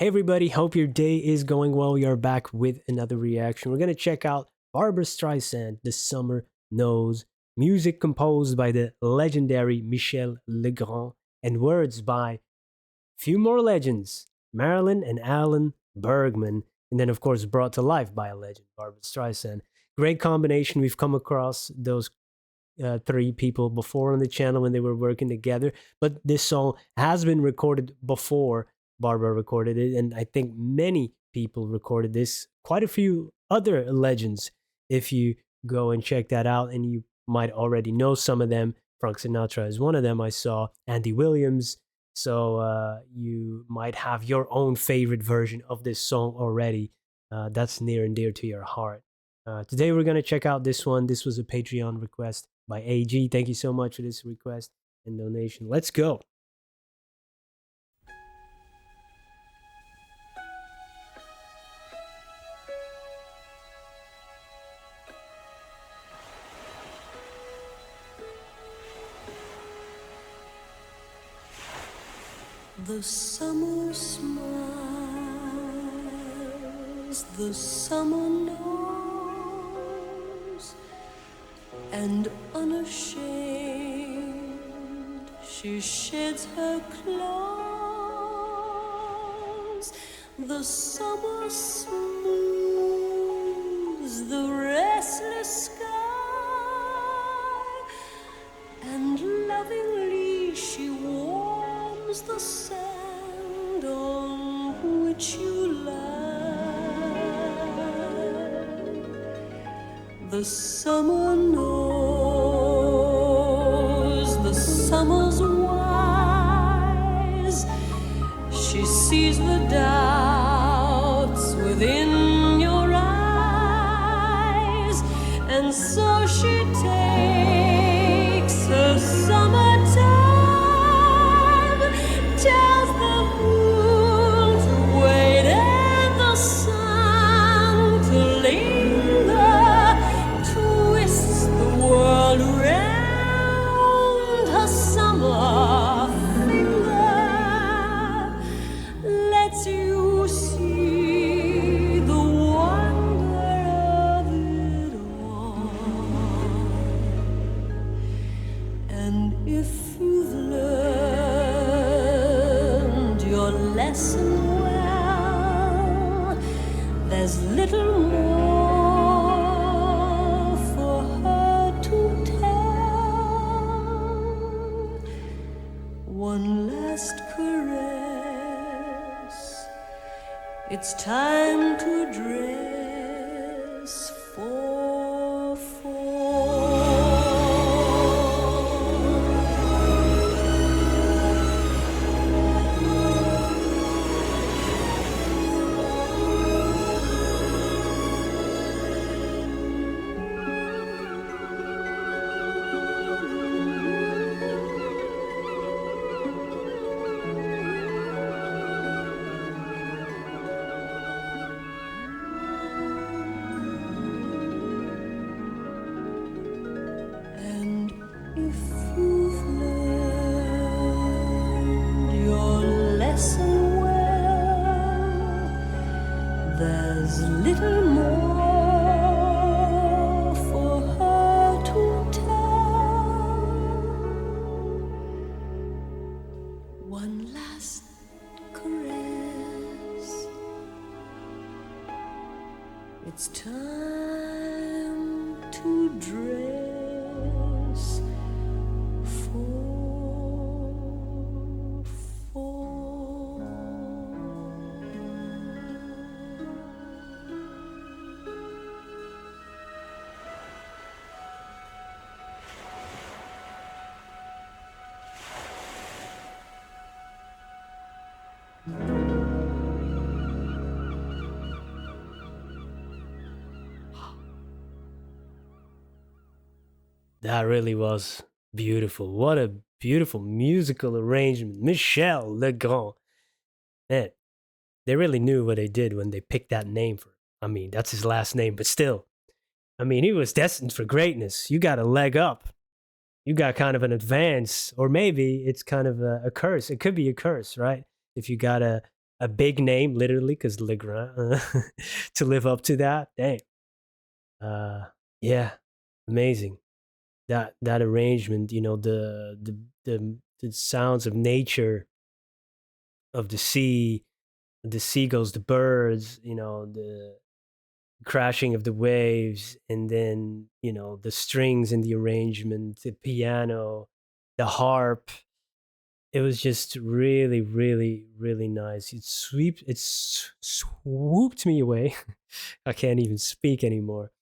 Hey everybody, hope your day is going well. We are back with another reaction. We're going to check out Barbra Streisand, The Summer Knows, music composed by the legendary Michel Legrand, and words by few more legends, Marilyn and Alan Bergman, and then of course brought to life by a legend, Barbra Streisand. Great combination. We've come across those three people before on the channel when they were working together. But this song has been recorded before Barbara recorded it, and I think many people recorded this. Quite a few other legends, if you go and check that out, and you might already know some of them. Frank Sinatra is one of them. I saw Andy Williams. So you might have your own favorite version of this song already. That's near and dear to your heart. Today we're going to check out this one. This was a Patreon request by AG. Thank you so much for this request and donation. Let's go. The summer smiles, the summer knows, and unashamed she sheds her clothes. The summer smooths the restless sky, and lovingly she warms the sand on which you lie. The summer knows, the summer's wise. She sees the doubts within your eyes, and so she takes her summertime, tells the moon to wait and the sun to linger, twists the world round her summer finger, lets you see the wonder of it all. And if you've learned your lesson well, there's little more for her to tell. One last caress, it's time to dress for fall. And if you've learned your lesson well, there's little more for her to tell. One last caress, it's time to dress for fall. That really was beautiful. What a beautiful musical arrangement. Michel Legrand. Man, they really knew what they did when they picked that name for him. I mean, that's his last name, but still. I mean, he was destined for greatness. You got a leg up. You got kind of an advance, or maybe it's kind of a curse. It could be a curse, right? If you got a big name, literally, because Legrand to live up to that. Dang. Uh, yeah, amazing. That arrangement, the sounds of nature, of the seagulls, the birds, the crashing of the waves, and then the strings in the arrangement, the piano, the harp. It was just really, really, really nice. Swooped me away. I can't even speak anymore.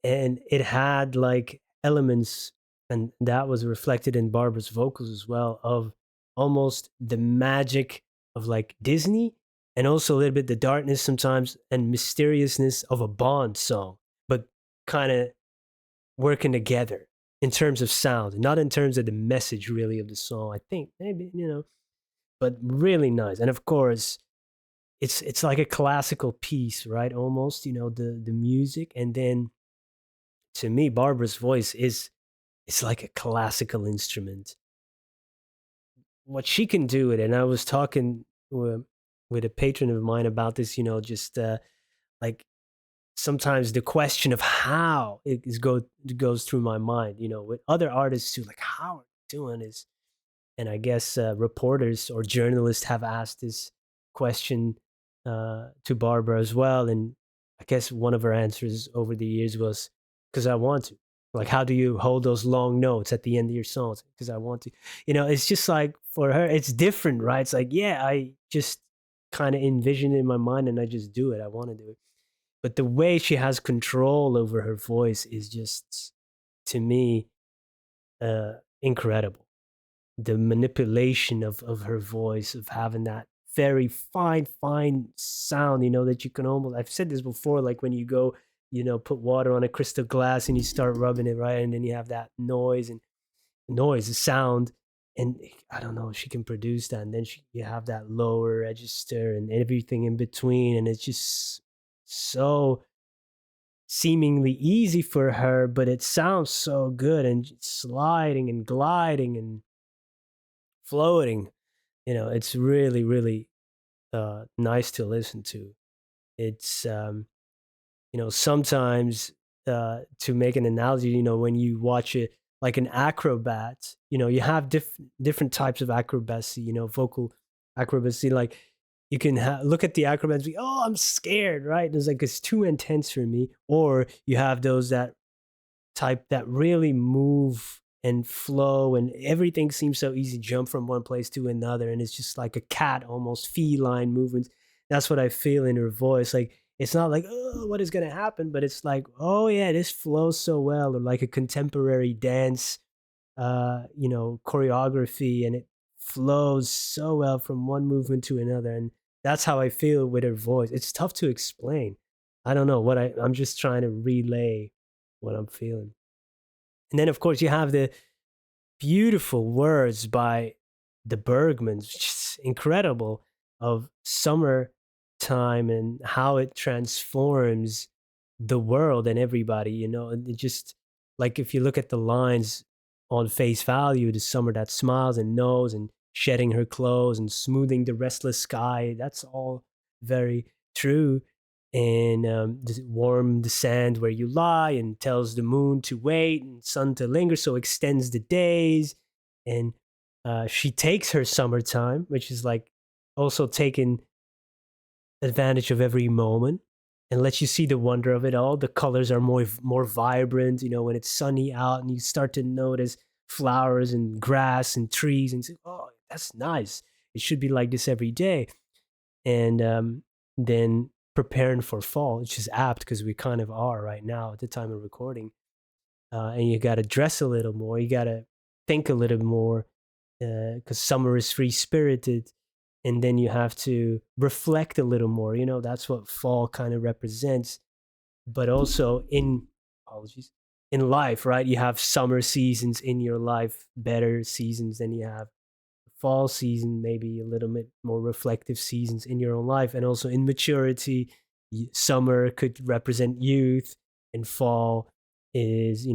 And it had like elements, and that was reflected in Barbara's vocals as well, of almost the magic of like Disney, and also a little bit the darkness sometimes and mysteriousness of a Bond song, but kind of working together in terms of sound, not in terms of the message really of the song. I think maybe, but really nice. And of course, it's like a classical piece, right? Almost, the music, and then to me, Barbara's voice is it's like a classical instrument. What she can do it, and I was talking with a patron of mine about this, just like sometimes the question of how goes through my mind, with other artists too, like how are you doing this? And I guess reporters or journalists have asked this question to Barbara as well, and I guess one of her answers over the years was because I want to. Like, how do you hold those long notes at the end of your songs? Because I want to. It's just like for her, it's different, right? It's like, yeah, I just kind of envision it in my mind and I just do it. I want to do it. But the way she has control over her voice is just, to me, incredible. The manipulation of her voice, of having that very fine sound, that you can almost, I've said this before, like when you go, put water on a crystal glass and you start rubbing it, right? And then you have that noise, the sound. And I don't know, she can produce that. And then you have that lower register and everything in between. And it's just so seemingly easy for her, but it sounds so good and sliding and gliding and floating. It's really, really nice to listen to. It's sometimes to make an analogy, when you watch it like an acrobat, you have different types of acrobacy, vocal acrobacy. Like you can look at the acrobats, and be, oh, I'm scared, right? It's like it's too intense for me. Or you have those that type that really move and flow, and everything seems so easy, jump from one place to another, and it's just like a cat, almost feline movements. That's what I feel in her voice. Like it's not like, oh, what is going to happen, but it's like, oh yeah, this flows so well. Or like a contemporary dance choreography, and it flows so well from one movement to another. And that's how I feel with her voice. It's tough to explain. I don't know what I'm just trying to relay what I'm feeling. And then of course you have the beautiful words by the Bergmans, which is incredible, of summertime and how it transforms the world and everybody, and it just like if you look at the lines on face value, the summer that smiles and knows and shedding her clothes and smoothing the restless sky, that's all very true. And warm the sand where you lie, and tells the moon to wait and sun to linger, so extends the days. And she takes her summertime, which is like also taking advantage of every moment, and lets you see the wonder of it all. The colors are more vibrant, when it's sunny out, and you start to notice flowers and grass and trees, and say, "Oh, that's nice. It should be like this every day." And then preparing for fall, which is apt because we kind of are right now at the time of recording. And you got to dress a little more. You got to think a little more because summer is free spirited, and then you have to reflect a little more. That's what fall kind of represents. But also in apologies in life, right? You have summer seasons in your life, better seasons than you have fall season, maybe a little bit more reflective seasons in your own life. And also in maturity, summer could represent youth, and fall is,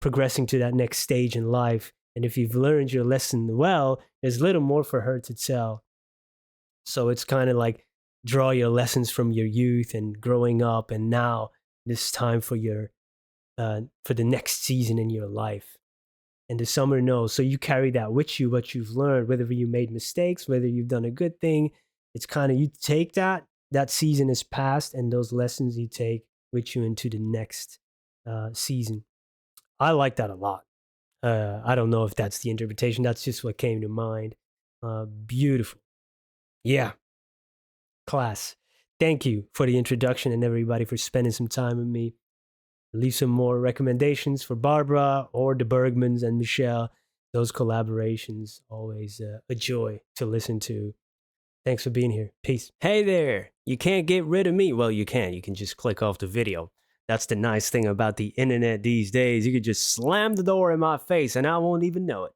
progressing to that next stage in life. And if you've learned your lesson well, there's little more for her to tell. So it's kind of like draw your lessons from your youth and growing up, and now this time for the next season in your life. And the summer knows. So you carry that with you, what you've learned, whether you made mistakes, whether you've done a good thing. It's kind of you take that season is past, and those lessons you take with you into the next season. I like that a lot. I don't know if that's the interpretation. That's just what came to mind. Beautiful. Yeah, class. Thank you for the introduction and everybody for spending some time with me. Leave some more recommendations for Barbra or the Bergmans and Michelle. Those collaborations, always a joy to listen to. Thanks for being here. Peace. Hey there. You can't get rid of me. Well, you can. You can just click off the video. That's the nice thing about the internet these days. You could just slam the door in my face and I won't even know it.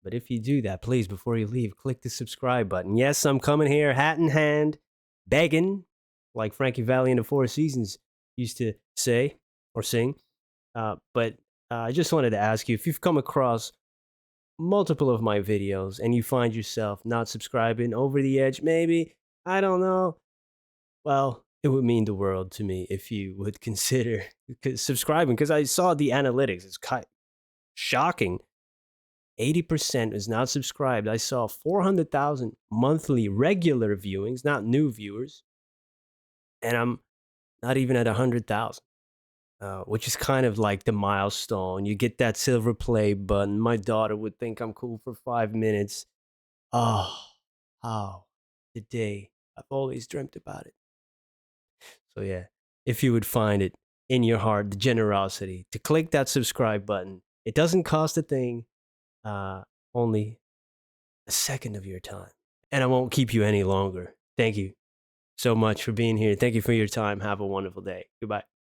But if you do that, please, before you leave, click the subscribe button. Yes, I'm coming here, hat in hand, begging, like Frankie Valli in the Four Seasons used to say or sing. But I just wanted to ask you, if you've come across multiple of my videos and you find yourself not subscribing, over the edge, maybe, I don't know, well, it would mean the world to me if you would consider subscribing, because I saw the analytics. It's kind shocking. 80% is not subscribed. I saw 400,000 monthly regular viewings, not new viewers, and I'm not even at 100,000. Which is kind of like the milestone. You get that silver play button. My daughter would think I'm cool for 5 minutes. Oh, how the day I've always dreamt about it. So yeah, if you would find it in your heart, the generosity to click that subscribe button. It doesn't cost a thing, only a second of your time. And I won't keep you any longer. Thank you so much for being here. Thank you for your time. Have a wonderful day. Goodbye.